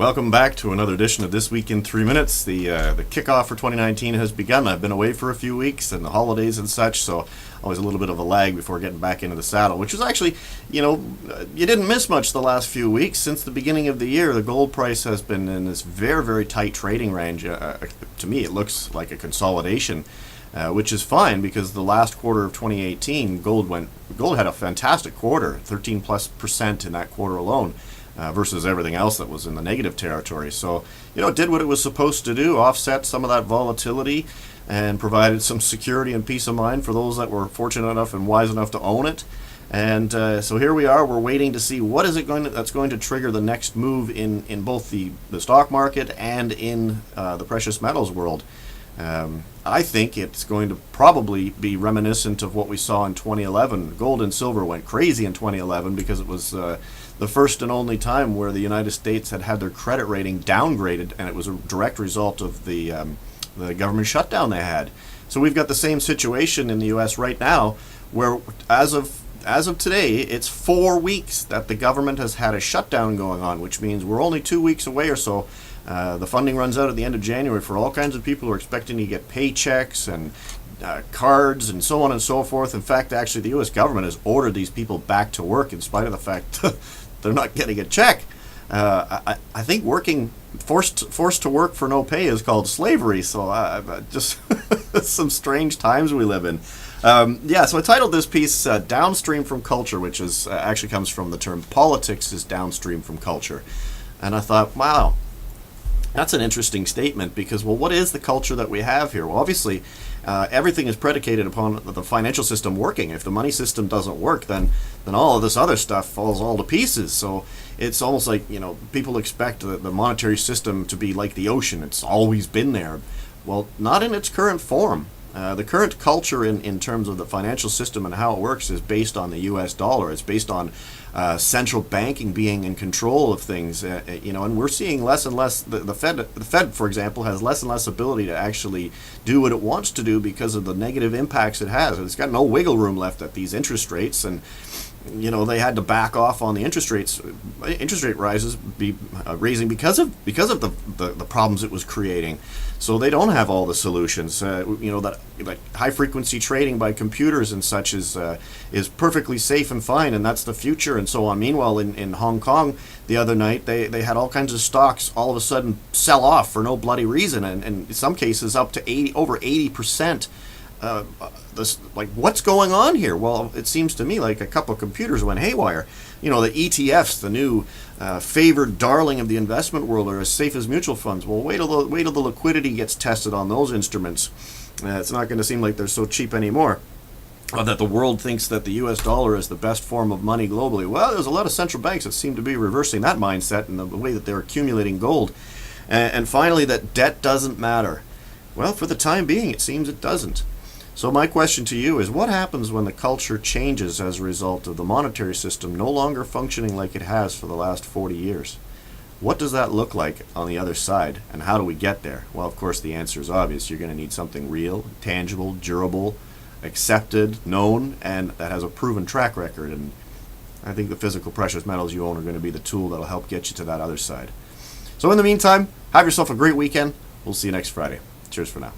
Welcome back to another edition of This Week in 3 Minutes. The kickoff for 2019 has begun. I've been away for a few weeks and the holidays and such, so always a little bit of a lag before getting back into the saddle, which is actually, you didn't miss much the last few weeks. Since the beginning of the year, the gold price has been in this very, very tight trading range. To me, it looks like a consolidation, which is fine because the last quarter of 2018, gold had a fantastic quarter, 13+% in that quarter alone. Versus everything else that was in the negative territory. So, it did what it was supposed to do, offset some of that volatility and provided some security and peace of mind for those that were fortunate enough and wise enough to own it. And so here we are, we're waiting to see what is it that's going to trigger the next move in both the stock market and in the precious metals world. I think it's going to probably be reminiscent of what we saw in 2011. Gold and silver went crazy in 2011 because it was the first and only time where the United States had their credit rating downgraded, and it was a direct result of the government shutdown they had. So we've got the same situation in the U.S. right now, where as of today, it's 4 weeks that the government has had a shutdown going on, which means we're only 2 weeks away or so. The funding runs out at the end of January for all kinds of people who are expecting to get paychecks and cards and so on and so forth. In fact, actually, the U.S. government has ordered these people back to work in spite of the fact they're not getting a check. I think forced to work for no pay is called slavery. So just some strange times we live in. So I titled this piece "Downstream from Culture," which is actually comes from the term "politics is downstream from culture," and I thought, wow. That's an interesting statement because, well, what is the culture that we have here? Well, obviously, everything is predicated upon the financial system working. If the money system doesn't work, then all of this other stuff falls all to pieces. So it's almost like, people expect the monetary system to be like the ocean. It's always been there. Well, not in its current form. The current culture in terms of the financial system and how it works is based on the U.S. dollar. It's based on central banking being in control of things, and we're seeing less and less. The Fed, for example, has less and less ability to actually do what it wants to do because of the negative impacts it has. It's got no wiggle room left at these interest rates, and they had to back off on the interest rate rises raising because of the problems it was creating. So they don't have all the solutions. That high frequency trading by computers and such is perfectly safe and fine, and that's the future and so on. Meanwhile, in Hong Kong the other night, they had all kinds of stocks all of a sudden sell off for no bloody reason, and in some cases up to over 80%. What's going on here? Well, it seems to me like a couple of computers went haywire. The ETFs, the new favored darling of the investment world, are as safe as mutual funds. Well, wait till the liquidity gets tested on those instruments. It's not going to seem like they're so cheap anymore. That the world thinks that the U.S. dollar is the best form of money globally. Well, there's a lot of central banks that seem to be reversing that mindset and the way that they're accumulating gold. And finally, that debt doesn't matter. Well, for the time being, it seems it doesn't. So my question to you is, what happens when the culture changes as a result of the monetary system no longer functioning like it has for the last 40 years? What does that look like on the other side, and how do we get there? Well, of course, the answer is obvious. You're going to need something real, tangible, durable, accepted, known, and that has a proven track record. And I think the physical precious metals you own are going to be the tool that will help get you to that other side. So in the meantime, have yourself a great weekend. We'll see you next Friday. Cheers for now.